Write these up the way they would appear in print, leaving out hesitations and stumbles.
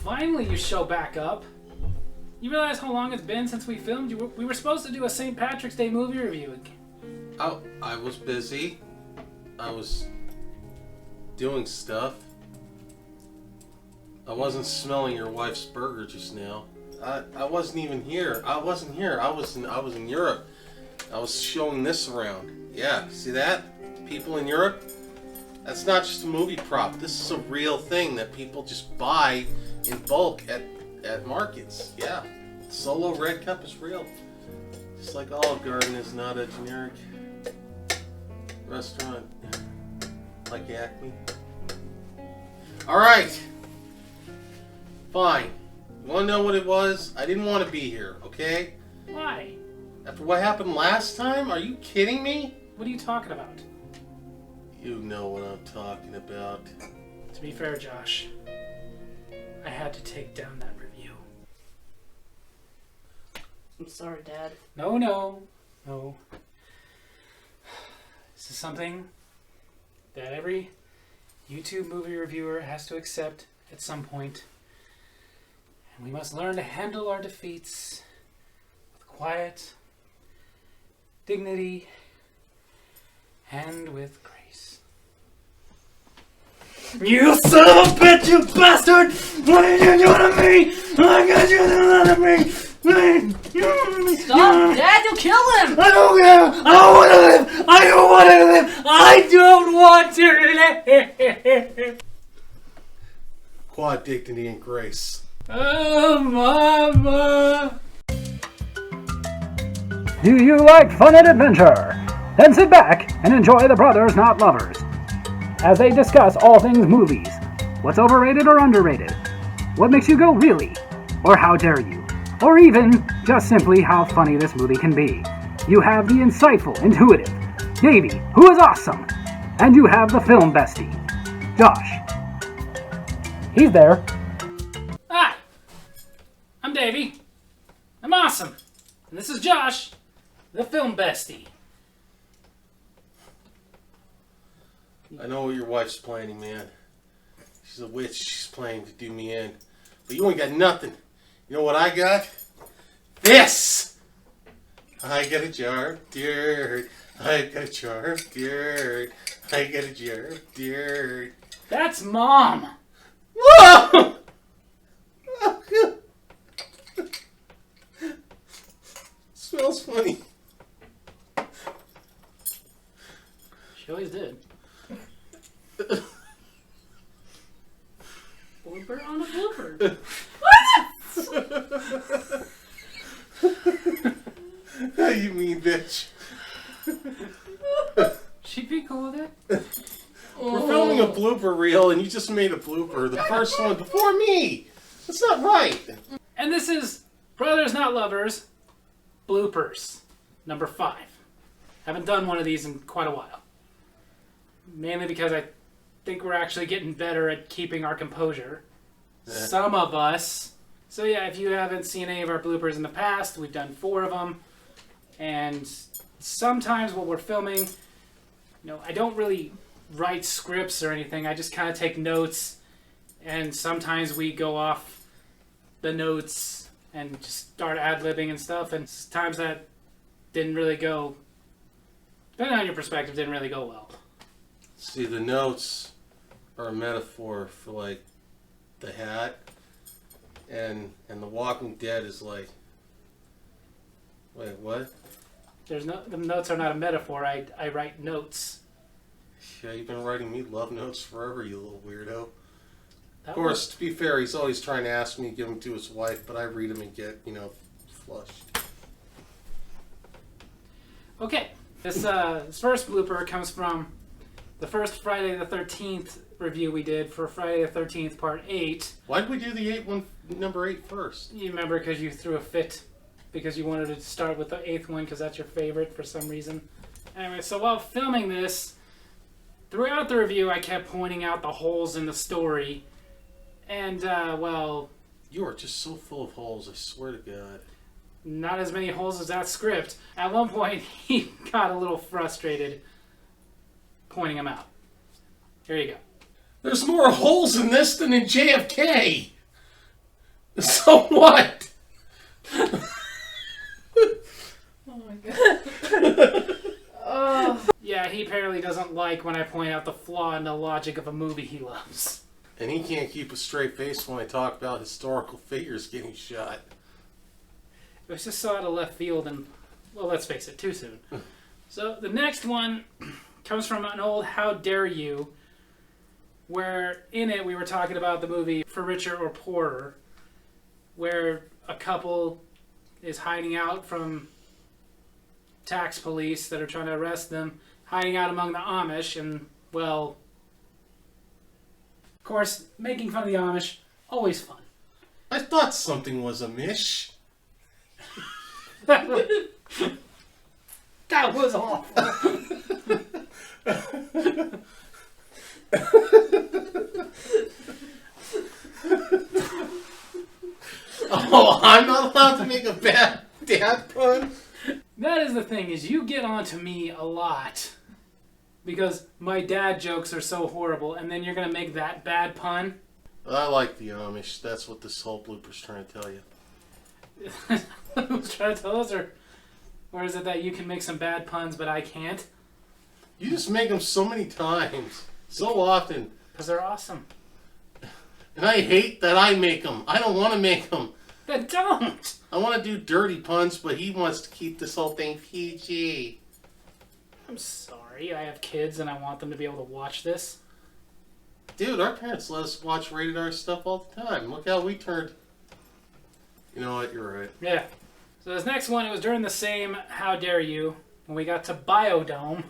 Finally you show back up. You realize how long it's been since we filmed? We were supposed to do a St. Patrick's Day movie review. Oh, I was busy. I was doing stuff. I wasn't smelling your wife's burger just now. I wasn't even here. I wasn't here. I was in Europe. I was showing this around. Yeah, see that? People in Europe? That's not just a movie prop. This is a real thing that people just buy in bulk at markets. Yeah. Solo Red Cup is real. Just like Olive Garden is not a generic restaurant like Acme. Alright. Fine. You want to know what it was? I didn't want to be here, okay? Why? After what happened last time? Are you kidding me? What are you talking about? You know what I'm talking about. To be fair, Josh, I had to take down that review. I'm sorry, Dad. No. This is something that every YouTube movie reviewer has to accept at some point. And we must learn to handle our defeats with quiet, dignity, and with grace. You son of a bitch, you bastard! What did you do to me? I got you to me! Stop, Dad! You'll kill him! I don't care! I don't want to live! I don't want to live! I don't want to live! Quad dignity and grace. Oh, Mama! Do you like fun and adventure? Then sit back and enjoy the Brothers Not Lovers as they discuss all things movies. What's overrated or underrated? What makes you go really? Or how dare you? Or even just simply how funny this movie can be. You have the insightful, intuitive Davey, who is awesome. And you have the film bestie, Josh. He's there. Hi, I'm Davey. I'm awesome. And this is Josh, the film bestie. I know what your wife's planning, man. She's a witch. She's planning to do me in. But you ain't got nothing. You know what I got? This! I got a jar of dirt. I got a jar of dirt. I got a jar of dirt. That's Mom. Whoa! Smells funny. She always did. Blooper on a blooper. You mean bitch. She'd be cool with it. We're filming a blooper reel and you just made a blooper. The first one before me. That's not right. And this is Brothers Not Lovers, Bloopers, number 5. Haven't done one of these in quite a while. Mainly because I think we're actually getting better at keeping our composure. Some of us. So yeah, if you haven't seen any of our bloopers in the past, we've done 4 of them. And sometimes when we're filming, I don't really write scripts or anything. I just kind of take notes. And sometimes we go off the notes and just start ad-libbing and stuff. And times that didn't really go, depending on your perspective, didn't really go well. See, the notes are a metaphor for, like, the hat, and The Walking Dead is like, wait, what? The notes are not a metaphor. I write notes. Yeah, you've been writing me love notes forever, you little weirdo. That Of course, to be fair, he's always trying to ask me to give them to his wife, but I read them and get, flushed. Okay, this first blooper comes from the first Friday the 13th review we did for Friday the 13th Part 8. Why did we do the number 8 first? You remember because you threw a fit because you wanted to start with the 8th one because that's your favorite for some reason. Anyway, so while filming this, throughout the review I kept pointing out the holes in the story. And, You are just so full of holes, I swear to God. Not as many holes as that script. At one point, he got a little frustrated pointing them out. Here you go. There's more holes in this than in JFK. So what? Oh my god. Oh. Yeah, he apparently doesn't like when I point out the flaw in the logic of a movie he loves. And he can't keep a straight face when I talk about historical figures getting shot. It was just so out of left field and, well, let's face it, too soon. So the next one comes from an old How Dare You, where in it we were talking about the movie For Richer or Poorer, where a couple is hiding out from tax police that are trying to arrest them, hiding out among the Amish, and, well, of course, making fun of the Amish, always fun. I thought something was amish. That was awful. Oh, I'm not allowed to make a bad dad pun? That is the thing, is you get on to me a lot because my dad jokes are so horrible, and then you're going to make that bad pun. I like the Amish. That's what this whole blooper's trying to tell you. Who's trying to tell us, or is it that you can make some bad puns but I can't? You just make them so many times. So often. Because they're awesome. And I hate that I make them. I don't want to make them. Then don't! I want to do dirty puns, but he wants to keep this whole thing PG. I'm sorry, I have kids and I want them to be able to watch this. Dude, our parents let us watch rated R stuff all the time. Look how we turned. You know what? You're right. Yeah. So this next one, it was during the same How Dare You, when we got to Biodome.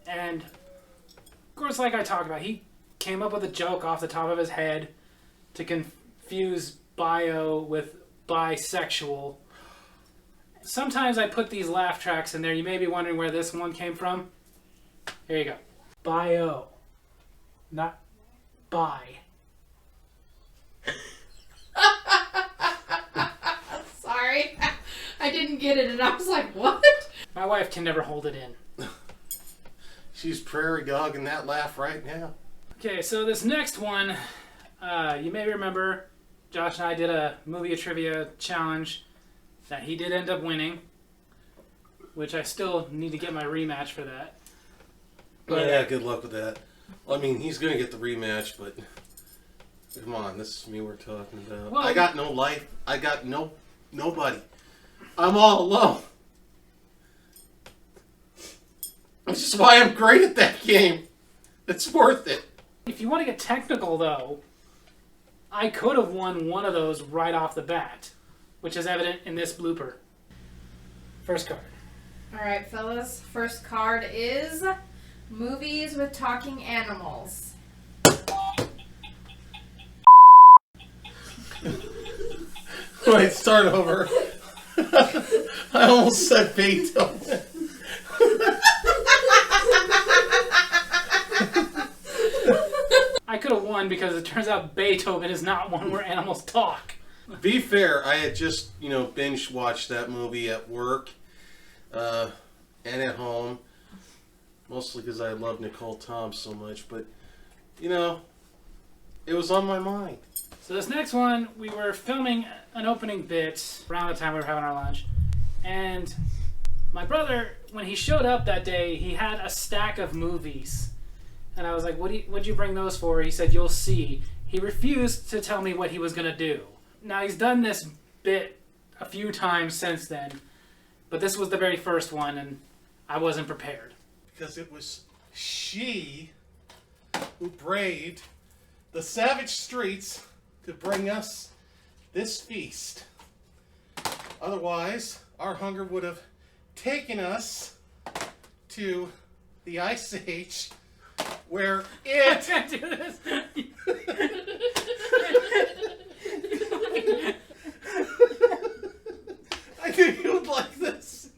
And, of course, like I talked about, he came up with a joke off the top of his head to confuse bio with bisexual. Sometimes I put these laugh tracks in there. You may be wondering where this one came from. Here you go. Bio. Not bi. Sorry. I didn't get it and I was like, what? My wife can never hold it in. She's prairie dogging that laugh right now. Okay, so this next one, you may remember Josh and I did a movie trivia challenge that he did end up winning, which I still need to get my rematch for that. But yeah, good luck with that. I mean, he's going to get the rematch, but come on, this is me we're talking about. Well, I got no life. I got nobody. I'm all alone. Which is why I'm great at that game. It's worth it. If you want to get technical, though, I could have won one of those right off the bat, which is evident in this blooper. First card. Alright, fellas. First card is movies with talking animals. Wait, start over. I almost said Beethoven. I could have won because it turns out Beethoven is not one where animals talk. Be fair, I had just, binge watched that movie at work and at home. Mostly because I love Nicole Tom so much, but, it was on my mind. So this next one, we were filming an opening bit around the time we were having our lunch. And my brother, when he showed up that day, he had a stack of movies. And I was like, what'd you bring those for? He said, you'll see. He refused to tell me what he was going to do. Now, he's done this bit a few times since then. But this was the very first one, and I wasn't prepared. Because it was she who braved the savage streets to bring us this feast. Otherwise, our hunger would have taken us to the Ice Age, where I it... can't do this. I knew you would like this.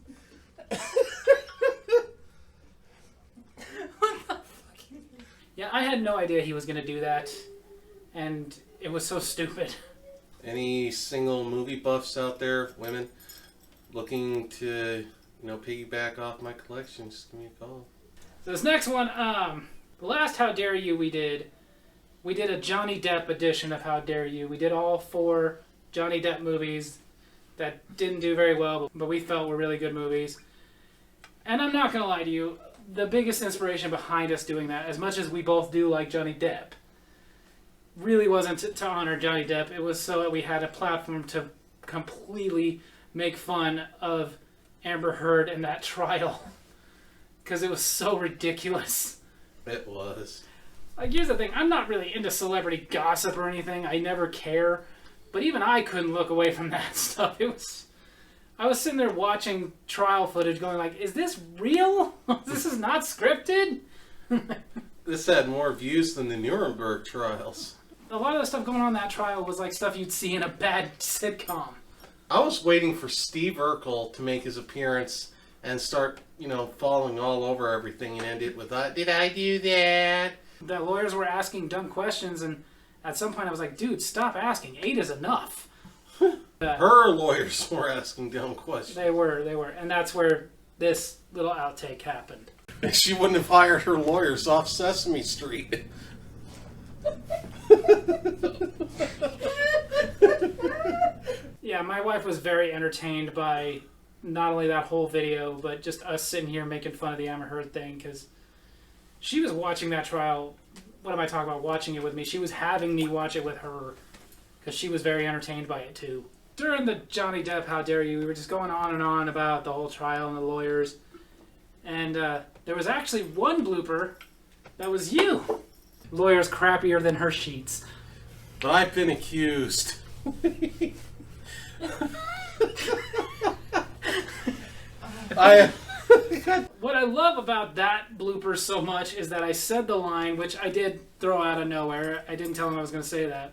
Yeah, I had no idea he was going to do that. And it was so stupid. Any single movie buffs out there, women, looking to, piggyback off my collection, just give me a call. So this next one, the last How Dare You we did, we did a Johnny Depp edition of How Dare You. We did all 4 Johnny Depp movies that didn't do very well, but we felt were really good movies. And I'm not going to lie to you, the biggest inspiration behind us doing that, as much as we both do like Johnny Depp, really wasn't to honor Johnny Depp. It was so that we had a platform to completely make fun of Amber Heard and that trial. Because it was so ridiculous. It was. Like, here's the thing. I'm not really into celebrity gossip or anything. I never care. But even I couldn't look away from that stuff. I was sitting there watching trial footage going like, is this real? This is not scripted? This had more views than the Nuremberg trials. A lot of the stuff going on in that trial was like stuff you'd see in a bad sitcom. I was waiting for Steve Urkel to make his appearance and start, falling all over everything and end it with, did I do that? The lawyers were asking dumb questions, and at some point I was like, dude, stop asking. 8 is enough. Her lawyers were asking dumb questions. They were. And that's where this little outtake happened. She wouldn't have hired her lawyers off Sesame Street. Yeah, my wife was very entertained by not only that whole video, but just us sitting here making fun of the Amber Heard thing, because she was watching that trial. What am I talking about? Watching it with me. She was having me watch it with her, because she was very entertained by it too. During the Johnny Depp How Dare You, we were just going on and on about the whole trial and the lawyers. And there was actually one blooper that was you. Lawyers crappier than her sheets. But I've been accused. What I love about that blooper so much is that I said the line, which I did throw out of nowhere. I didn't tell him I was going to say that.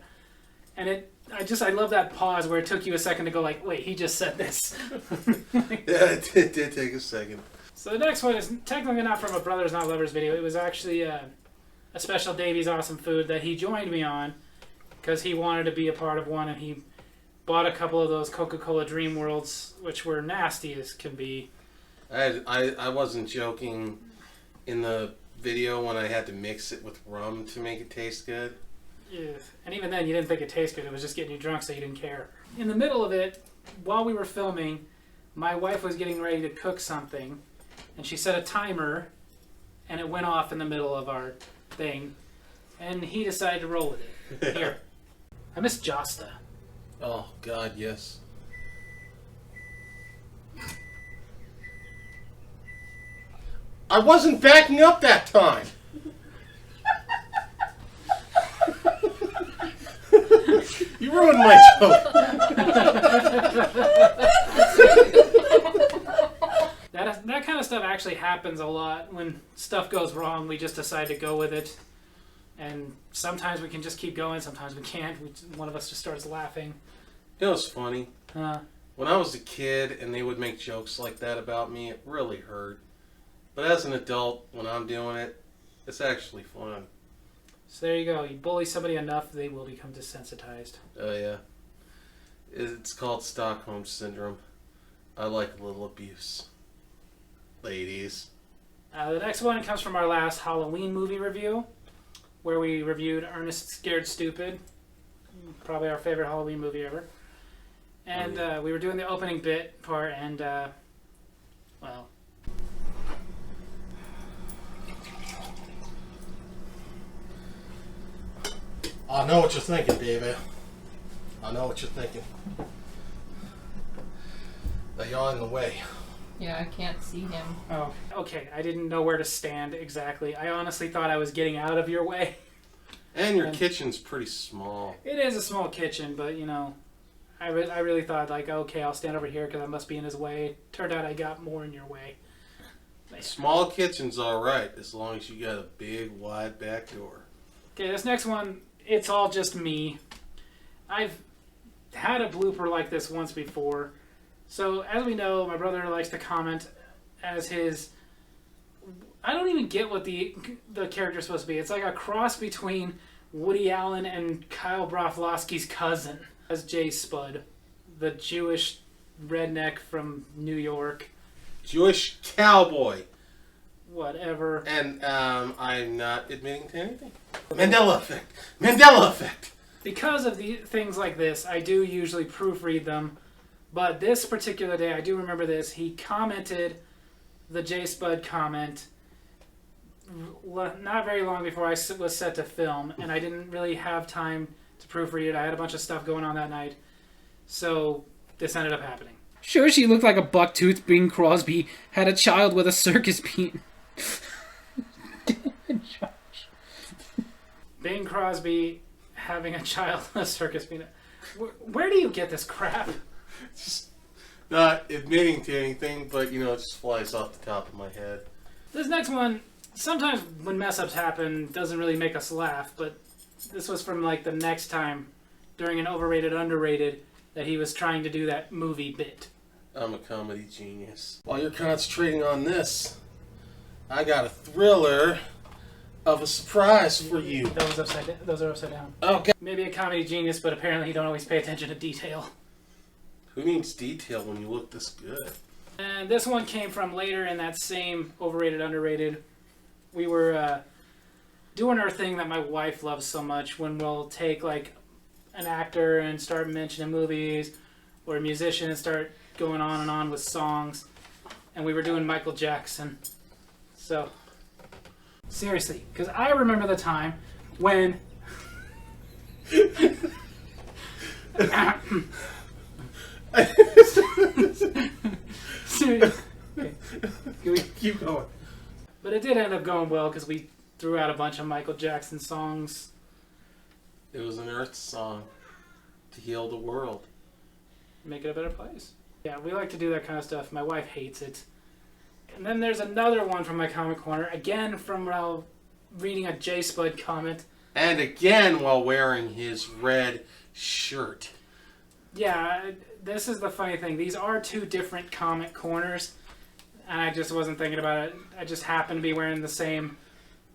And I love that pause where it took you a second to go like, wait, he just said this. Yeah, it did take a second. So the next one is technically not from a Brothers Not Lovers video. It was actually a special Davy's Awesome Food that he joined me on because he wanted to be a part of one, and he bought a couple of those Coca-Cola Dream Worlds, which were nasty as can be. I wasn't joking in the video when I had to mix it with rum to make it taste good. Yeah. And even then, you didn't think it tasted good. It was just getting you drunk, so you didn't care. In the middle of it, while we were filming, my wife was getting ready to cook something, and she set a timer, and it went off in the middle of our thing, and he decided to roll with it. Here. I miss Josta. Oh, God, yes. I wasn't backing up that time. You ruined my joke. That kind of stuff actually happens a lot. When stuff goes wrong, we just decide to go with it. And sometimes we can just keep going, sometimes we can't. One of us just starts laughing. It was funny. When I was a kid and they would make jokes like that about me, it really hurt. But as an adult, when I'm doing it, it's actually fun. So there you go. You bully somebody enough, they will become desensitized. Oh, yeah. It's called Stockholm Syndrome. I like a little abuse. Ladies. The next one comes from our last Halloween movie review, where we reviewed Ernest Scared Stupid. Probably our favorite Halloween movie ever. And we were doing the opening bit part, and, well... I know what you're thinking, David. I know what you're thinking. They are in the way. Yeah, I can't see him. Oh, okay. I didn't know where to stand exactly. I honestly thought I was getting out of your way. And your kitchen's pretty small. It is a small kitchen, but, I really thought, like, okay, I'll stand over here because I must be in his way. Turned out I got more in your way. Small kitchen's alright, as long as you got a big, wide back door. Okay, this next one, it's all just me. I've had a blooper like this once before. So, as we know, my brother likes to comment as his... I don't even get what the character's supposed to be. It's like a cross between Woody Allen and Kyle Broflovsky's cousin. As Jay Spud, the Jewish redneck from New York. Jewish cowboy. whatever. And I'm not admitting to anything. Mandela effect. Mandela effect. Because of the things like this, I do usually proofread them. But this particular day, I do remember this. He commented the J Spud comment not very long before I was set to film, and I didn't really have time to proofread it. I had a bunch of stuff going on that night, so this ended up happening. Sure, she looked like a buck-toothed Bing Crosby had a child with a circus peanut. Bing Crosby having a child with a circus peanut. Where do you get this crap? Just not admitting to anything, but, it just flies off the top of my head. This next one, sometimes when mess-ups happen, doesn't really make us laugh, but this was from, the next time during an overrated, underrated, that he was trying to do that movie bit. I'm a comedy genius. While you're concentrating on this, I got a thriller of a surprise for you. Those are upside down. Okay. Maybe a comedy genius, but apparently you don't always pay attention to detail. Who needs detail when you look this good? And this one came from later in that same overrated, underrated. We were doing our thing that my wife loves so much when we'll take an actor and start mentioning movies, or a musician and start going on and on with songs. And we were doing Michael Jackson. So, seriously, because I remember the time when... Seriously. Okay. Can we keep going? But it did end up going well because we threw out a bunch of Michael Jackson songs. It was an Earth song to heal the world. Make it a better place. Yeah, we like to do that kind of stuff. My wife hates it. And then there's another one from my Comic Corner, again from while reading a J Spud comment. And again while wearing his red shirt. Yeah, this is the funny thing. These are two different comic corners. And I just wasn't thinking about it. I just happened to be wearing the same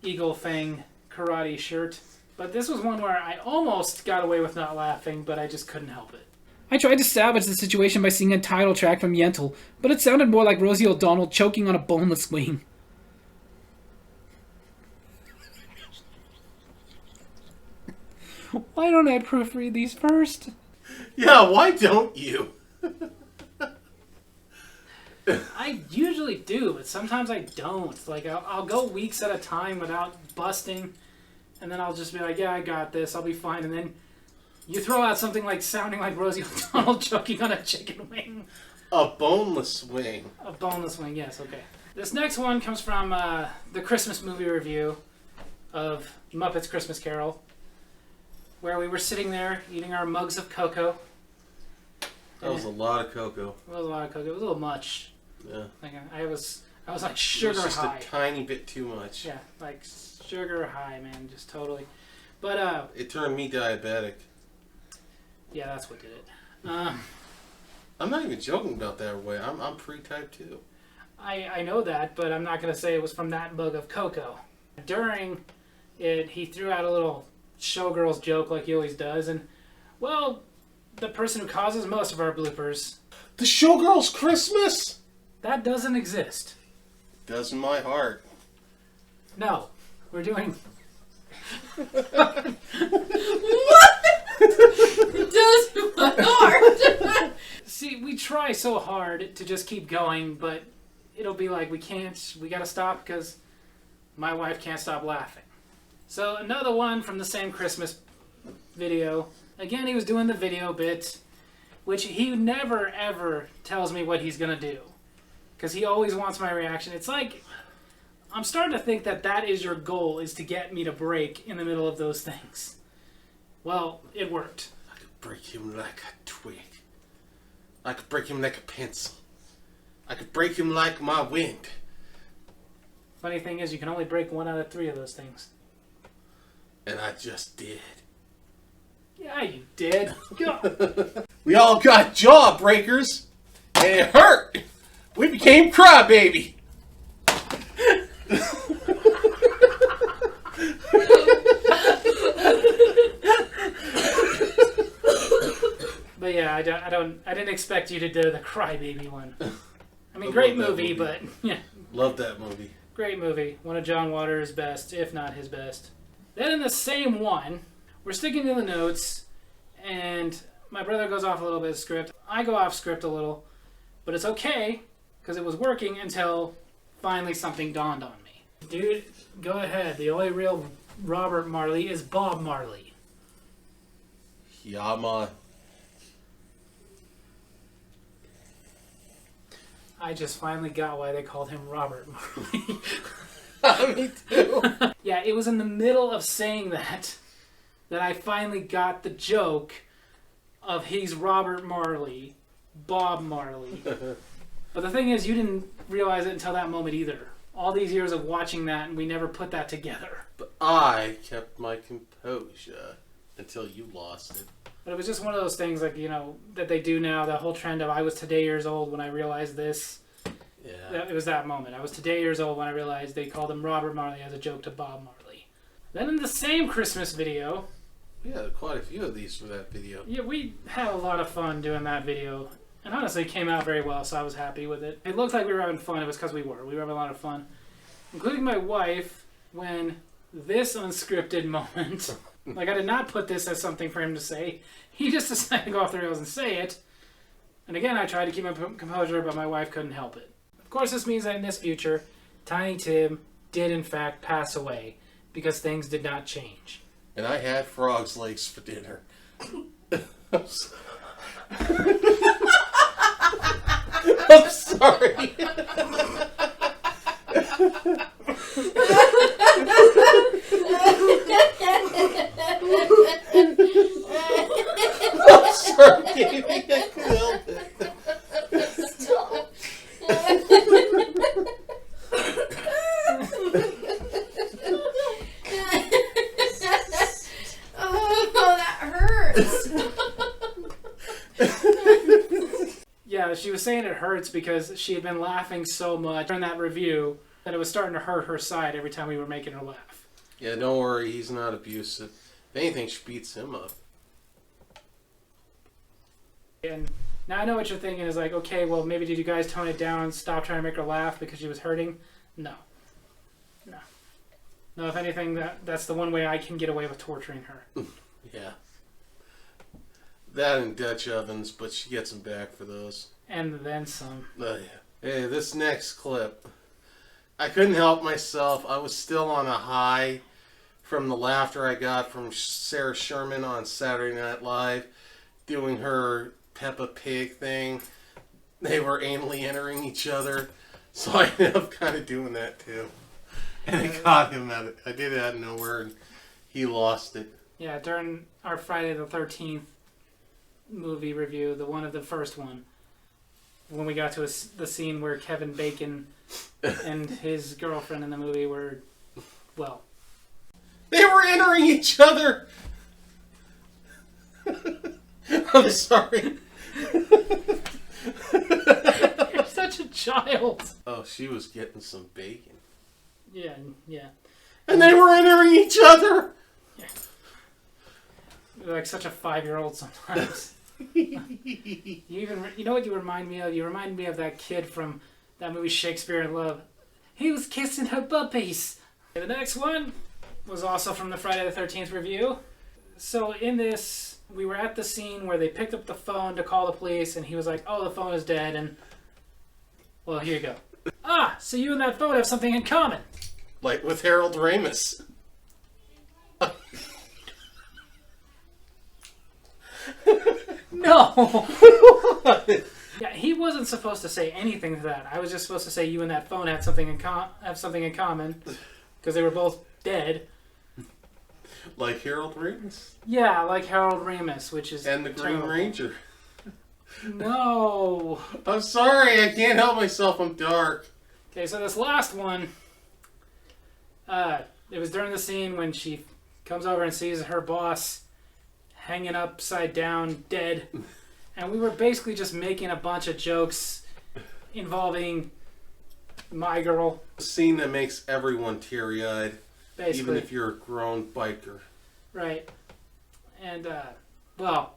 Eagle Fang karate shirt. But this was one where I almost got away with not laughing, but I just couldn't help it. I tried to salvage the situation by singing a title track from Yentl, but it sounded more like Rosie O'Donnell choking on a boneless wing. Why don't I proofread these first? Yeah, why don't you? I usually do, but sometimes I don't. I'll go weeks at a time without busting, and then I'll just be like, yeah, I got this, I'll be fine. And then you throw out something sounding like Rosie O'Donnell choking on a chicken wing. A boneless wing. A boneless wing, yes, okay. This next one comes from the Christmas movie review of Muppets Christmas Carol, where we were sitting there eating our mugs of cocoa. That was a lot of cocoa. It was a lot of cocoa. It was a little much. Yeah. I was sugar it was just high. a tiny bit too much. Yeah, sugar high, man, just totally. But it turned me diabetic. yeah, that's what did it. I'm not even joking about that way. I'm pre-type 2. I know that, but I'm not gonna say it was from that mug of cocoa. During it, he threw out a little showgirls joke like he always does, and well, the person who causes most of our bloopers. The Showgirls Christmas? That doesn't exist. Does in my heart. No, we're doing. What? It does my heart. See, we try so hard to just keep going, but it'll be like we gotta stop because my wife can't stop laughing. So another one from the same Christmas video. Again, he was doing the video bit, which he never ever tells me what he's gonna do, because he always wants my reaction. It's like I'm starting to think that is your goal, is to get me to break in the middle of those things. Well, it worked. I could break him like a twig. I could break him like a pencil. I could break him like my wind. Funny thing is, you can only break 1 out of 3 of those things. And I just did. Yeah, you did. We all got jawbreakers, and it hurt. We became crybaby. But yeah, I didn't expect you to do the crybaby one. I mean, great movie, but yeah. Love that movie. Great movie. One of John Waters' best, if not his best. Then in the same one, we're sticking to the notes, and my brother goes off a little bit of script. I go off script a little, but it's okay, because it was working until finally something dawned on me. Dude, go ahead. The only real Robert Marley is Bob Marley. Yama. I just finally got why they called him Robert Marley. Me too. Yeah, it was in the middle of saying that I finally got the joke of he's Robert Marley, Bob Marley. But the thing is, you didn't realize it until that moment either. All these years of watching that, and we never put that together. But I kept my composure until you lost it. But it was just one of those things, like, you know, that they do now, that whole trend of I was today years old when I realized this. Yeah. It was that moment. I was today years old when I realized they called him Robert Marley as a joke to Bob Marley. Then in the same Christmas video... We had quite a few of these for that video. Yeah, we had a lot of fun doing that video. And honestly, it came out very well, so I was happy with it. It looked like we were having fun. It was because we were. We were having a lot of fun. Including my wife, when this unscripted moment... Like, I did not put this as something for him to say. He just decided to go off the rails and say it. And again, I tried to keep my composure, but my wife couldn't help it. Of course, this means that in this future, Tiny Tim did in fact pass away, because things did not change. And I had frog's legs for dinner. I'm sorry. I'm sorry, Davey. I couldn't help it. Stop. Oh, that hurts. Yeah, she was saying it hurts because she had been laughing so much during that review that it was starting to hurt her side every time we were making her laugh. Yeah, don't worry. He's not abusive. If anything, she beats him up. And now I know what you're thinking is like, okay, well, maybe did you guys tone it down and stop trying to make her laugh because she was hurting? No. No. No, if anything, that's the one way I can get away with torturing her. Yeah. That and Dutch ovens, but she gets them back for those. And then some. Oh, yeah. Hey, this next clip. I couldn't help myself. I was still on a high from the laughter I got from Sarah Sherman on Saturday Night Live doing her Peppa Pig thing. They were anally entering each other. So I ended up kind of doing that too. And it got him at it. I did it out of nowhere and he lost it. Yeah, during our Friday the 13th movie review, the first one, when we got to the scene where Kevin Bacon and his girlfriend in the movie were, well... They were entering each other! I'm sorry. You're such a child. Oh, she was getting some bacon. Yeah, yeah. And they were entering each other! You're like such a 5-year-old sometimes. You know what you remind me of? You remind me of that kid from that movie Shakespeare in Love. He was kissing her puppies. And the next one was also from the Friday the 13th review. So in this, we were at the scene where they picked up the phone to call the police, and he was like, oh, the phone is dead, and... Well, here you go. Ah, so you and that phone have something in common. Like with Harold Ramis. No! Yeah, he wasn't supposed to say anything to that. I was just supposed to say you and that phone had something in common, because they were both dead. Like Harold Ramis? Yeah, like Harold Ramis, which is And the Green terrible. Ranger. No. I'm sorry, I can't help myself, I'm dark. Okay, so this last one, it was during the scene when she comes over and sees her boss hanging upside down, dead. And we were basically just making a bunch of jokes involving my girl. A scene that makes everyone teary-eyed, Basically. even if you're a grown biker. Right. And, well...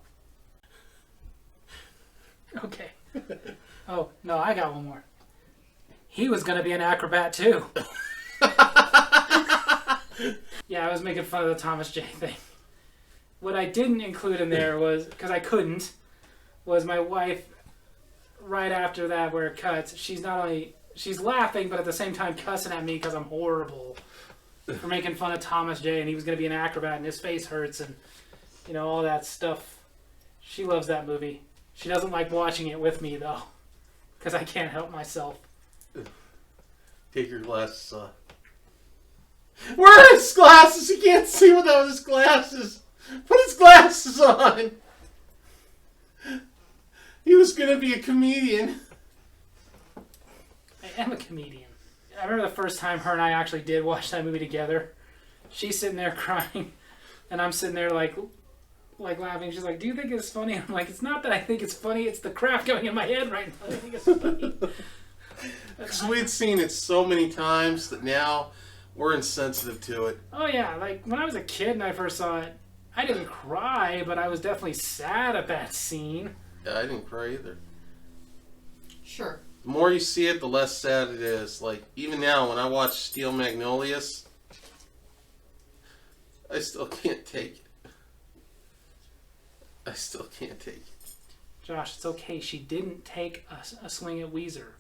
Okay. Oh, no, I got one more. He was going to be an acrobat, too. Yeah, I was making fun of the Thomas J thing. What I didn't include in there was, because I couldn't, was my wife, right after that where it cuts, she's laughing, but at the same time cussing at me because I'm horrible for making fun of Thomas J, and he was going to be an acrobat and his face hurts and, you know, all that stuff. She loves that movie. She doesn't like watching it with me, though, because I can't help myself. Take your glasses off. Where are his glasses? He can't see without his glasses. Put his glasses on. He was going to be a comedian. I am a comedian. I remember the first time her and I actually did watch that movie together. She's sitting there crying, and I'm sitting there like laughing. She's like, "Do you think it's funny?" I'm like, "It's not that I think it's funny. It's the crap going in my head right now. I think it's funny." Because we'd seen it so many times that now we're insensitive to it. Oh yeah, like when I was a kid and I first saw it, I didn't cry, but I was definitely sad at that scene. Yeah, I didn't cry either. Sure. The more you see it, the less sad it is. Like, even now, when I watch Steel Magnolias, I still can't take it. I still can't take it. Josh, it's okay. She didn't take a swing at Weezer.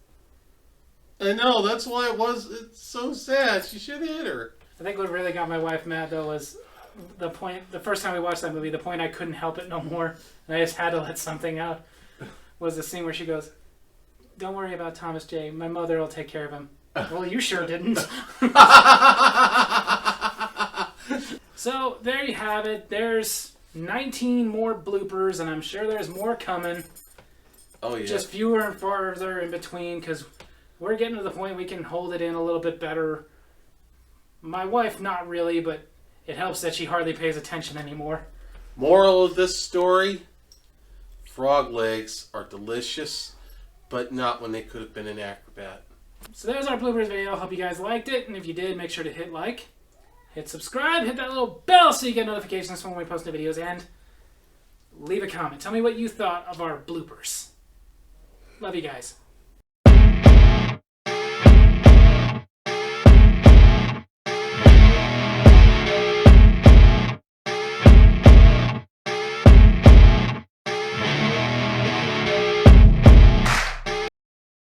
I know, that's why it's so sad. She should hit her. I think what really got my wife mad, though, was the first time we watched that movie, the point I couldn't help it no more, and I just had to let something out, was the scene where she goes, "Don't worry about Thomas J. My mother will take care of him." Well, you sure didn't. So, there you have it. There's 19 more bloopers, and I'm sure there's more coming. Oh, yeah. Just fewer and farther in between, because we're getting to the point we can hold it in a little bit better. My wife, not really, but it helps that she hardly pays attention anymore. Moral of this story, frog legs are delicious, but not when they could have been an acrobat. So there's our bloopers video. Hope you guys liked it, and if you did, make sure to hit like, hit subscribe, hit that little bell so you get notifications when we post new videos, and leave a comment. Tell me what you thought of our bloopers. Love you guys.